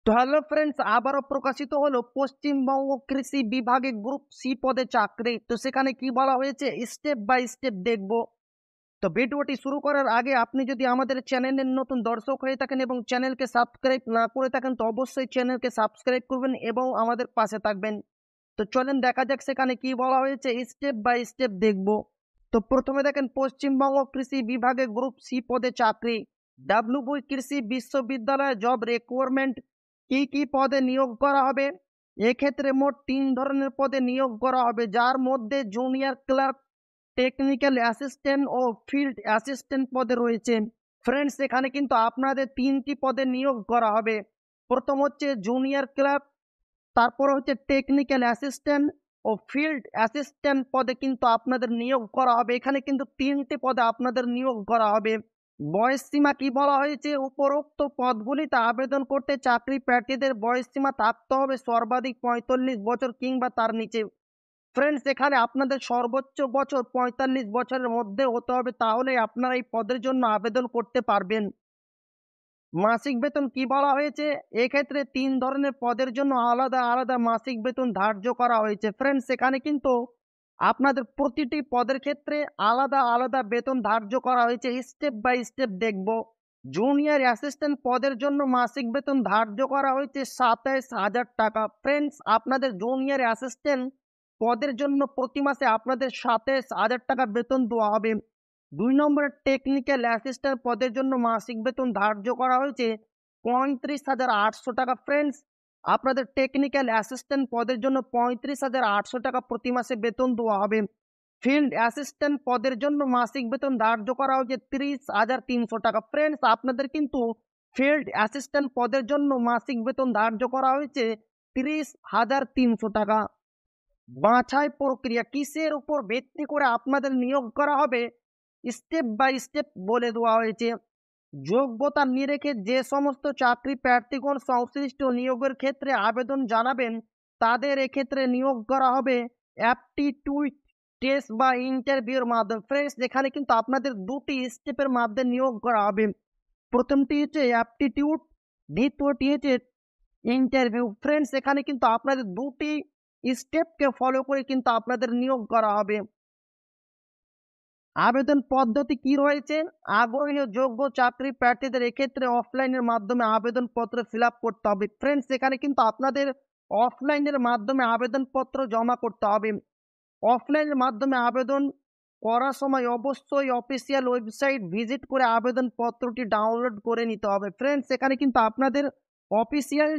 তো hello friends, আবারও প্রকাশিত হলো পশ্চিমবঙ্গ কৃষি বিভাগে গ্রুপ সি পদে চাকরি। তো সেখানে কি বলা হয়েছে স্টেপ বাই স্টেপ দেখবো। তো ভিডিওটি শুরু করার আগে আপনি যদি আমাদের চ্যানেলের নতুন দর্শক হয়ে থাকেন এবং চ্যানেলকে সাবস্ক্রাইব না করে থাকেন তো অবশ্যই চ্যানেলকে সাবস্ক্রাইব করবেন এবং আমাদের পাশে থাকবেন। তো চলেন দেখা যাক সেখানে কি বলা হয়েছে, স্টেপ বাই স্টেপ দেখবো। তো প্রথমে দেখেন পশ্চিমবঙ্গ কৃষি বিভাগে গ্রুপ সি পদে চাকরি। ডাব্লিউবি কৃষি বিশ্ববিদ্যালয় জব রিক্রুটমেন্ট। কি কি পদে নিয়োগ করা হবে? এক্ষেত্রে মোট 3 ধরনের পদে নিয়োগ করা হবে, যার মধ্যে জুনিয়র ক্লার্ক, টেকনিক্যাল অ্যাসিস্ট্যান্ট ও ফিল্ড অ্যাসিস্ট্যান্ট পদে রয়েছে। ফ্রেন্ডস, এখানে কিন্তু আপনাদের 3টি পদে নিয়োগ করা হবে। প্রথম হচ্ছে জুনিয়র ক্লার্ক, তারপর হচ্ছে টেকনিক্যাল অ্যাসিস্ট্যান্ট ও ফিল্ড অ্যাসিস্ট্যান্ট পদে কিন্তু আপনাদের নিয়োগ করা হবে। এখানে কিন্তু 3টি পদে আপনাদের নিয়োগ করা হবে। বয়স সীমা কি বলা হয়েছে? উপরোক্ত পদগুলিতে আবেদন করতে চাকরি প্রার্থীদের বয়স সীমা থাকতে হবে সর্বাধিক 45 বছর কিংবা তার নিচে। ফ্রেন্ডস, এখানে আপনাদের সর্বোচ্চ বছর 45 বছরের মধ্যে হতে হবে, তাহলে আপনারা এই পদের জন্য আবেদন করতে পারবেন। মাসিক বেতন কি বলা হয়েছে? এক্ষেত্রে 3 ধরনের পদের জন্য আলাদা আলাদা মাসিক বেতন ধার্য করা হয়েছে। ফ্রেন্ডস, এখানে কিন্তু আপনাদের প্রতিটি পদের ক্ষেত্রে আলাদা আলাদা বেতন ধার্য করা হয়েছে। স্টেপ বাই স্টেপ দেখব। জুনিয়র অ্যাসিস্ট্যান্ট পদের জন্য মাসিক বেতন ধার্য করা হয়েছে 27,000 টাকা। ফ্রেন্ডস, আপনাদের জুনিয়র অ্যাসিস্ট্যান্ট পদের জন্য প্রতি মাসে আপনাদের 27,000 টাকা বেতন দেওয়া হবে। 2 নম্বরে টেকনিক্যাল অ্যাসিস্ট্যান্ট পদের জন্য মাসিক বেতন ধার্য করা হয়েছে 35,800 টাকা। ফ্রেন্ডস, আপনাদের টেকনিক্যাল অ্যাসিস্ট্যান্ট পদের জন্য 35,800 টাকা প্রতি মাসে বেতন দেওয়া হবে। ফিল্ড অ্যাসিস্ট্যান্ট পদের জন্য মাসিক বেতন ধার্য করা হয়েছে 30,300 টাকা। ফ্রেন্ডস, আপনাদের কিন্তু ফিল্ড অ্যাসিস্ট্যান্ট পদের জন্য মাসিক বেতন ধার্য করা হয়েছে 30,300 টাকা। বাছাই প্রক্রিয়া কিসের উপর ভিত্তি করে আপনাদের নিয়োগ করা হবে? স্টেপ বাই স্টেপ বলে দেওয়া হয়েছে। যোগ্যতা নিরেখে যে সমস্ত চাকরি প্রার্থীগণ সংশ্লিষ্ট নিয়োগের ক্ষেত্রে আবেদন জানাবেন তাদের এক্ষেত্রে নিয়োগ করা হবে অ্যাপটিটিউড টেস্ট বা ইন্টারভিউর মাধ্যমে। ফ্রেন্ডস, যেখানে কিন্তু আপনাদের 2টি স্টেপের মাধ্যমে নিয়োগ করা হবে। প্রথমটি হচ্ছে অ্যাপটিটিউড, দ্বিতীয়টি হচ্ছে ইন্টারভিউ। ফ্রেন্ডস, এখানে কিন্তু আপনাদের 2টি স্টেপকে ফলো করে কিন্তু আপনাদের নিয়োগ করা হবে। আবেদন পদ্ধতি কি রয়েছে? আগ্রহী ও যোগ্য চাকরি প্রার্থীদের এক্ষেত্রে অফলাইনের মাধ্যমে আবেদনপত্র ফিল আপ করতে হবে। ফ্রেন্ডস, এখানে কিন্তু আপনাদের অফলাইনের মাধ্যমে আবেদনপত্র জমা করতে হবে। অফলাইনের মাধ্যমে আবেদন করার সময় অবশ্যই অফিসিয়াল ওয়েবসাইট ভিজিট করে আবেদনপত্রটি ডাউনলোড করে নিতে হবে। ফ্রেন্ডস, এখানে কিন্তু আপনাদের অফিসিয়াল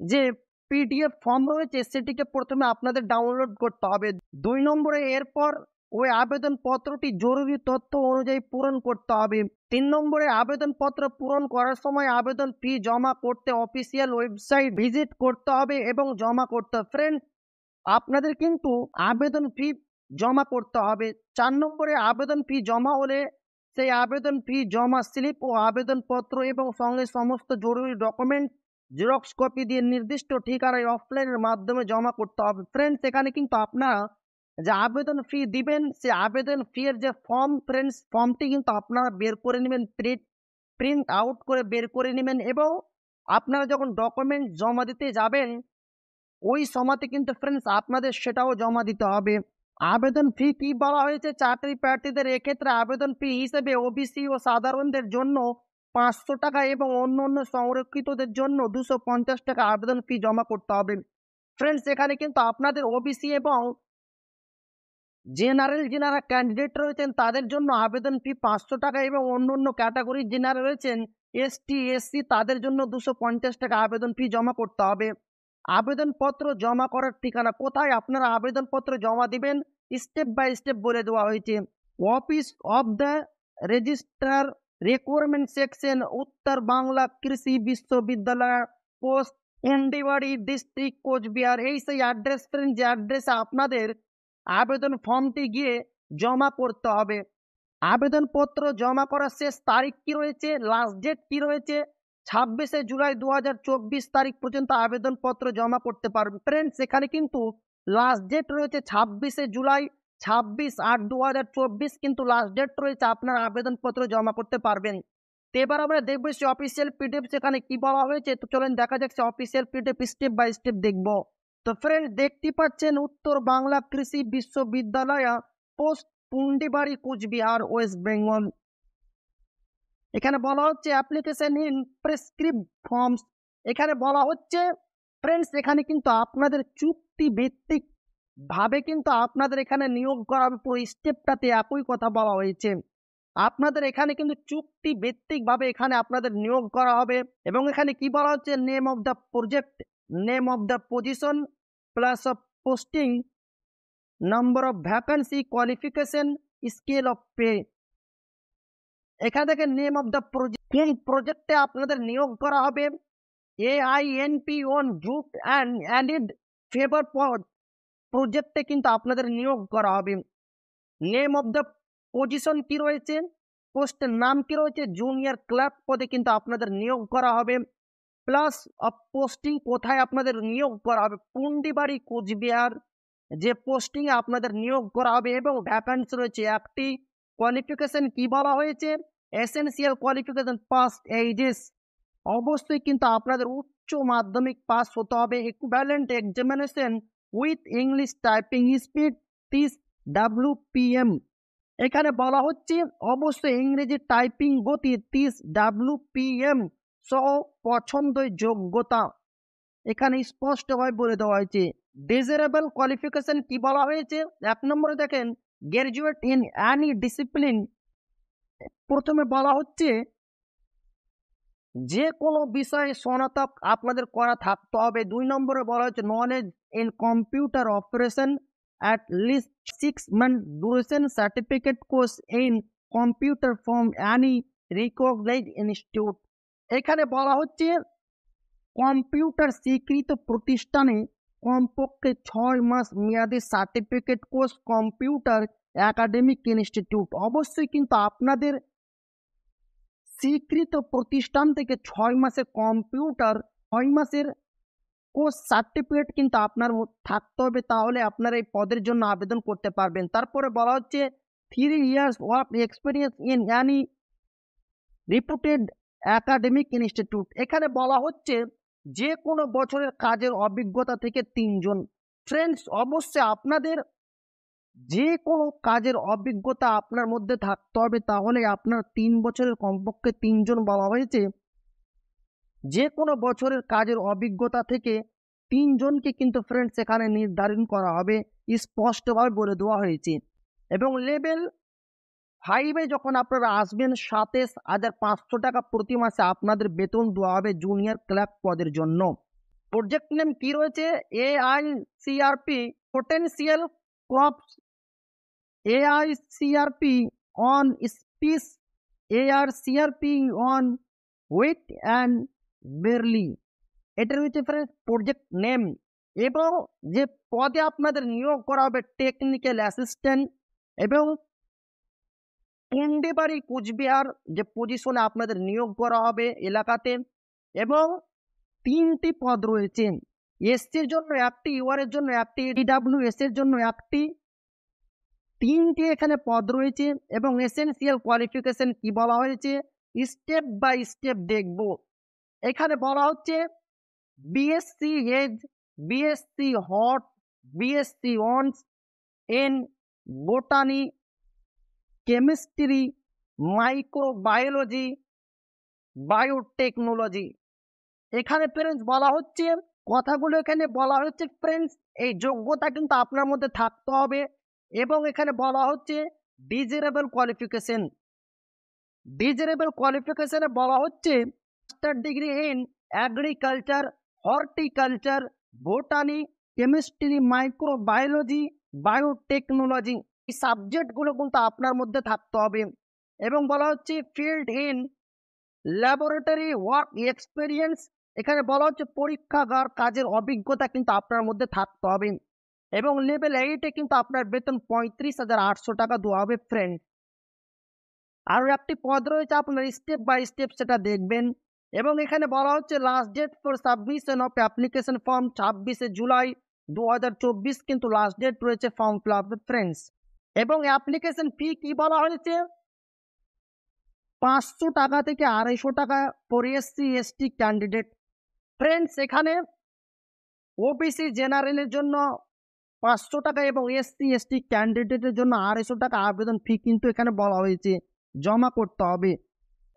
যে পিডিএফ ফর্ম রয়েছে সেটিকে প্রথমে আপনাদের ডাউনলোড করতে হবে। 2 নম্বরে এরপর ওই আবেদনপত্রটি জরুরি তথ্য অনুযায়ী পূরণ করতে হবে। 3 নম্বরে আবেদনপত্র পূরণ করার সময় আবেদন ফি জমা করতে অফিসিয়াল ওয়েবসাইট ভিজিট করতে হবে এবং জমা করতে হবে। ফ্রেন্ড, আপনাদের কিন্তু আবেদন ফি জমা করতে হবে। 4 নম্বরে আবেদন ফি জমা হলে সেই আবেদন ফি জমা স্লিপ ও আবেদনপত্র এবং সঙ্গে সমস্ত জরুরি ডকুমেন্ট জেরক্স কপি দিয়ে নির্দিষ্ট ঠিকানায় অফলাইনের মাধ্যমে জমা করতে হবে। ফ্রেন্ডস, এখানে কিন্তু আপনারা যে আবেদন ফি দিবেন সেই আবেদন ফি এর যে ফর্ম, ফ্রেন্ডস ফর্মটি কিন্তু আপনারা বের করে নেবেন, প্রিন্ট আউট করে বের করে নেবেন এবং আপনারা যখন ডকুমেন্ট জমা দিতে যাবেন ওই সময়তে কিন্তু ফ্রেন্ডস আপনাদের সেটাও জমা দিতে হবে। আবেদন ফি কি বলা হয়েছে? চাকরি প্রার্থীদের এক্ষেত্রে আবেদন ফি হিসেবে ওবিসি ও সাধারণদের জন্য 500 টাকা এবং অন্য অন্য সংরক্ষিতদের জন্য 250 টাকা আবেদন ফি জমা করতে হবে। ফ্রেন্ডস, এখানে কিন্তু আপনাদের ওবিসি এবং জেনারেল যারা ক্যান্ডিডেট রয়েছেন তাদের জন্য আবেদন ফি 500 টাকা এবং অন্য অন্য ক্যাটাগরির যারা রয়েছেন এসটি এসসি তাদের জন্য 250 টাকা আবেদন ফি জমা করতে হবে। আবেদনপত্র জমা করার ঠিকানা কোথায় আপনারা আবেদনপত্র জমা দিবেন স্টেপ বাই স্টেপ বলে দেওয়া হয়েছে। Office of the registrar, recruitment section, উত্তর বাংলা কৃষি বিশ্ববিদ্যালয়, পোস্ট এন্ডিবাড়ি, ডিস্ট্রিক্ট কোচবিহার। এই সেই অ্যাড্রেস ফ্রেন্ড যে অ্যাড্রেসে আপনাদের আবেদন ফর্মটি গিয়ে জমা করতে হবে। আবেদনপত্র জমা করার শেষ তারিখ কি রয়েছে, লাস্ট ডেট কি রয়েছে? 26শে জুলাই 2024 তারিখ পর্যন্ত আবেদনপত্র জমা করতে পারবেন। ফ্রেন্ডস, এখানে কিন্তু লাস্ট ডেট রয়েছে 26শে জুলাই, 26/8/2024 কিন্তু লাস্ট ডেট রয়েছে আপনার আবেদনপত্র জমা করতে পারবেন। তো এবার আমরা দেখবো সে অফিসিয়াল পিডিএফ সেখানে কি বলা হয়েছে। তো চলেন দেখা যাক সে official PDF step by step দেখবো। তো ফ্রেন্ড দেখতে পাচ্ছেন উত্তর বাংলা কৃষি বিশ্ববিদ্যালয়, পোস্ট পুন্ডিবাড়ি, কুচবিহার, ওয়েস্ট বেঙ্গল। এখানে বলা হচ্ছে অ্যাপ্লিকেশন ইন প্রেসক্রিপ্ট ফর্মস। এখানে বলা হচ্ছে ফ্রেন্ডস এখানে কিন্তু আপনাদের চুক্তি ভিত্তিক ভাবে কিন্তু আপনাদের এখানে নিয়োগ করা হবে। পুরো স্টেপটাতে একই কথা বলা হয়েছে। আপনাদের এখানে কিন্তু চুক্তি ভিত্তিক ভাবে এখানে আপনাদের নিয়োগ করা হবে। এবং এখানে কি বলা হচ্ছে, name of the project, name of the position, plus of posting, number of vacancy, qualification, scale of pay. এখানে থেকে নেম অফ দ্য প্রজেক্ট, কোন প্রজেক্টে আপনাদের নিয়োগ করা হবে। AINP on jute and added fibre প্রজেক্টে কিন্তু আপনাদের নিয়োগ করা হবে। নেম অফ দ্য পজিশন কি রয়েছে, পোস্টের নাম কি রয়েছে, জুনিয়র ক্লার্ক পদে কিন্তু আপনাদের নিয়োগ করা হবে। প্লাস অফ পোস্টিং, কোথায় আপনাদের নিয়োগ করা হবে, পুন্ডিবাড়ি, কোচবিহার যে পোস্টিং এ আপনাদের নিয়োগ করা হবে। এবং ভ্যাকান্সি রয়েছে একটি। কোয়ালিফিকেশন কি বলা হয়েছে, এসেনশিয়াল কোয়ালিফিকেশন পাস এইচএস, অবশ্যই কিন্তু আপনাদের উচ্চ মাধ্যমিক পাস হতে হবে। Equivalent examination with English typing speed 30 WPM। এখানে বলা হচ্ছে অবশ্যই ইংরেজি টাইপিং গতি 30 WPM সহ পছন্দের যোগ্যতা এখানে স্পষ্টভাবে বলে দেওয়া হয়েছে। ডিজারেবল কোয়ালিফিকেশন কি বলা হয়েছে, 1 নম্বরে দেখেন গ্র্যাজুয়েট ইন এনি ডিসিপ্লিন। প্রথমে বলা হচ্ছে যে কোনো বিষয়ে স্নাতক আপনাদের করা থাকতে হবে। 2 নম্বরে বলা হচ্ছে knowledge in computer operation at least 6 month duration certificate course in computer from any recognized institute। এখানে বলা হচ্ছে কম্পিউটার স্বীকৃত প্রতিষ্ঠানে কমপক্ষে 6 মাস মেয়াদী certificate course computer academic institute. অবশ্যই কিন্তু আপনাদের স্বীকৃত প্রতিষ্ঠান থেকে 6 মাসের কম্পিউটার 6 মাসের কোর্স সার্টিফিকেট কিন্তু আপনার থাকতে হবে, তাহলে আপনারা এই পদের জন্য আবেদন করতে পারবেন। তারপরে বলা হচ্ছে 3 years work experience in any reputed academic institute. এখানে বলা হচ্ছে যে কোনো বছরের কাজের অভিজ্ঞতা থেকে 3 জন। ফ্রেন্ডস অবশ্যই আপনাদের যে কোনো কাজের অভিজ্ঞতা আপনার মধ্যে থাকতে হবে, তাহলে আপনার 3 বছরের কমপক্ষে 3 জন বলা হয়েছে। যে কোনো বছরের কাজের অভিজ্ঞতা থেকে 3 জনকে কিন্তু ফ্রেন্ডস এখানে নির্ধারণ করা হবে, স্পষ্টভাবে বলে দেওয়া হয়েছে। এবং লেভেল 5-এ যখন আপনারা আসবেন 27,500 টাকা প্রতি মাসে আপনাদের বেতন দেওয়া হবে জুনিয়র ক্লার্ক পদের জন্য। প্রজেক্ট নেম কি রয়েছে, AICRP potential crops, AICRP on spices, AICRP on wheat and barley. এটা রয়েছে ফ্রেন্ডস প্রজেক্ট নেম। এবং যে পদে আপনাদের নিয়োগ করা হবে টেকনিক্যাল অ্যাসিস্ট্যান্ট, এবং পুন্ডিবাড়ি, কুচবিহার যে পজিশনে আপনাদের নিয়োগ করা হবে এলাকাতে। এবং 3টি পদ রয়েছে, এসসির জন্য একটি, ইউআর এর জন্য একটি, DWS এর জন্য একটি। 3টি এখানে পদ রয়েছে। এবং এসেনশিয়াল কোয়ালিফিকেশন কি বলা হয়েছে, স্টেপ বাই স্টেপ দেখব। এখানে বলা হচ্ছে BSc ag, BSc hort, BSc hons in botany, chemistry, microbiology, biotechnology. এখানে ফ্রেন্ডস বলা হচ্ছে কথাগুলো এখানে বলা হচ্ছে ফ্রেন্ডস এই যোগ্যতা কিন্তু আপনার মধ্যে থাকতে হবে। এবং এখানে বলা হচ্ছে ডিজারেবল কোয়ালিফিকেশন, ডিজারেবল কোয়ালিফিকেশনে বলা হচ্ছে master degree in agriculture, horticulture, botany, chemistry, microbiology, biotechnology. এই সাবজেক্টগুলো কিন্তু আপনার মধ্যে থাকতে হবে। এবং বলা হচ্ছে field in laboratory work experience, এখানে বলা হচ্ছে পরীক্ষাগার কাজের অভিজ্ঞতা কিন্তু আপনার মধ্যে থাকতে হবে। এবং লেভেল 8-এ কিন্তু আপনার বেতন 35,800 টাকা দেওয়া হবে ফ্রেন্ড। আরও একটি পদ রয়েছে, আপনার স্টেপ বাই স্টেপ সেটা দেখবেন। এবং এখানে বলা হচ্ছে last date for submission of application form 26শে জুলাই 2024 কিন্তু লাস্ট ডেট রয়েছে ফর্ম ফিল আপ ফ্রেন্ডস। এবং অ্যাপ্লিকেশন ফি কি বলা হয়েছে, 500 টাকা থেকে 250 টাকা for SC ST candidate. Friends, এখানে ওবিসি জেনারেলের জন্য 500 টাকা এবং এসসি এসটি ক্যান্ডিডেটের জন্য 250 টাকা আবেদন ফি কিন্তু এখানে বলা হয়েছে জমা করতে হবে।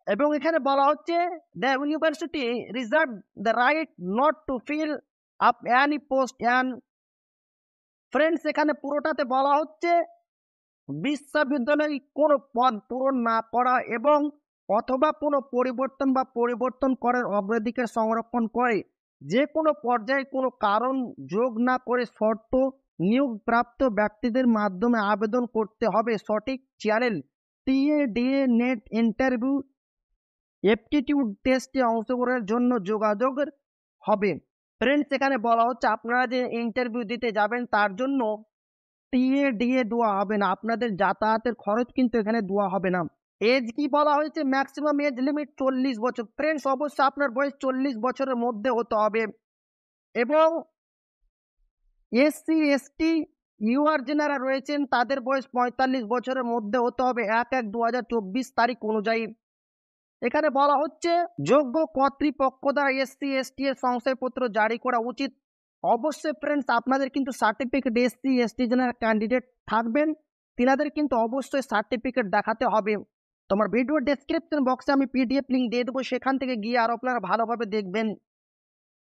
এবং এখানে বলা হচ্ছে the university reserve the right not to fill up any post and. Friends, এখানে পুরোটাতে বলা হচ্ছে বিশ্ববিদ্যালয় কোনো পদ পূরণ না করা এবং অথবা কোনো পরিবর্তন করার অগ্রাধিকার সংরক্ষণ করে যে কোনো পর্যায়ে কোনো কারণ যোগ না করে শর্ত নিয়োগপ্রাপ্ত ব্যক্তিদের মাধ্যমে আবেদন করতে হবে। সঠিক channel TA DA net interview aptitude টেস্টে অংশগ্রহণের জন্য যোগাযোগ হবে। ফ্রেন্ডস, এখানে বলা হচ্ছে আপনারা যে ইন্টারভিউ দিতে যাবেন তার জন্য টিএডিএ দেওয়া হবে না, আপনাদের যাতায়াতের খরচ কিন্তু এখানে দেওয়া হবে না। এজ কি বলা হয়েছে? ম্যাক্সিমাম এজ লিমিট 40 বছর। ফ্রেন্ডস, অবশ্যই আপনার বয়স 40 বছরের মধ্যে হতে হবে এবং এসসি এসটি ইউআর যারা রয়েছেন তাদের বয়স 45 বছরের মধ্যে হতে হবে 1/1/2024 তারিখ অনুযায়ী। এখানে বলা হচ্ছে যোগ্য কর্তৃপক্ষ দ্বারা এসসি এসটি এর সংশয়পত্র জারি করা উচিত। অবশ্যই ফ্রেন্ডস, আপনাদের কিন্তু সার্টিফিকেট এসসি এসটি যারা ক্যান্ডিডেট থাকবেন তিনাদের কিন্তু অবশ্যই সার্টিফিকেট দেখাতে হবে। তোমার ভিডিও ডেসক্রিপশন বক্সে আমি পিডিএফ লিঙ্ক দিয়ে দেবো, সেখান থেকে গিয়ে আর আপনারা ভালোভাবে দেখবেন।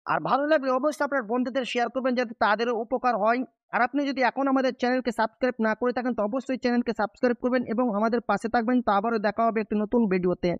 আর ভালো লাগলে অবশ্যই আপনার বন্ধুদের শেয়ার করবেন যাতে তাদেরও উপকার হয়। আর আপনি যদি এখন আমাদের চ্যানেলকে সাবস্ক্রাইব না করে থাকেন তো অবশ্যই চ্যানেলকে সাবস্ক্রাইব করবেন এবং আমাদের পাশে থাকবেন। তো আবারও দেখা হবে একটি নতুন ভিডিওতে।